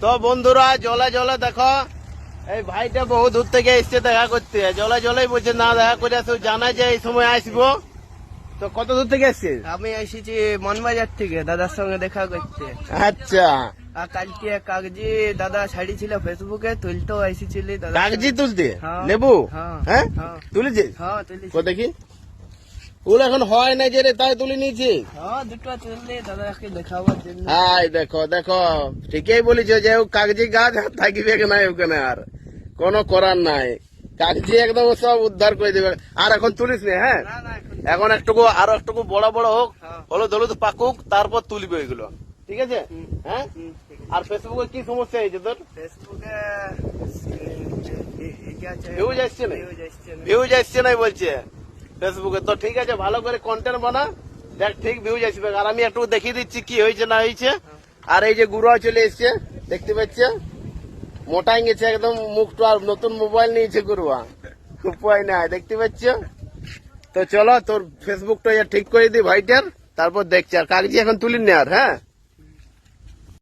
তো বন্ধুরা জলে জলে দেখো এই ভাইটা বহু দূর থেকে এসছে দেখা করতে, জলে জলেই বলছে না দেখা করে আসো, জানাই যে এই সময় আসবো। তো কত দূর থেকে এসছিস? আমি এসেছি মনবাজার থেকে দাদার সঙ্গে দেখা করতে। আচ্ছা, আর কালকে কাগজি দাদা ছাড়িয়েছিল ফেসবুকে, তুলতেও এসেছিলি দাদা। কাগজি তুলতে হ্যাঁ। লেবু? হ্যাঁ। হ্যাঁ হ্যাঁ। তুলেছিস? হ্যাঁ তুলেছি। কো দেখি, ওগুলো এখন হয় না যে রে, তাই তুলে নিয়েছি। হ্যাঁ দুটো তুললে দাদাকে দেখাবার জন্য। হাই দেখো দেখো, ঠিকই বলেছ যে ও কাগজি গাছ আর থাকবে না ওখানে, আর কোনো করার নাই। কাগজি একদম সব উদ্ধার করে দেবে। আর এখন তুলিস না? হ্যাঁ, না না এখন এখন একটুকু আরো একটুকু বড় বড় হোক, হ্যাঁ। হলুদ হলুদ পাকুক, তারপর তুলবে ওইগুলো। ঠিক আছে? হ্যাঁ। হুম, ঠিক আছে। আর ফেসবুকে কি সমস্যা হয়েছে তোর? ফেসবুকে ভিউজ আসছে না? ভিউজ আসছে না। ভিউজ আসছে নাই বলছে ফেসবুকে। তো ঠিক আছে, ভালো করে কন্টেন্ট বানা, দেখ ঠিক ভিউজ আসবে। আর আমি একটু দেখিয়ে দিচ্ছি কি হয়েছে না হয়েছে। আর এই যে গুড়া চলে এসছে, দেখতে পাচ্ছে, মোটাই গেছে একদম মুখটা। আর নতুন মোবাইল নিয়েছে গুরুয়া, উপায় নাই, দেখতে পাচ্ছ। তো চলো তোর ফেসবুকটা ঠিক করে দিই ভাইটার, তারপর দেখছি। আর কাগজি এখন তুলিনি আর। হ্যাঁ।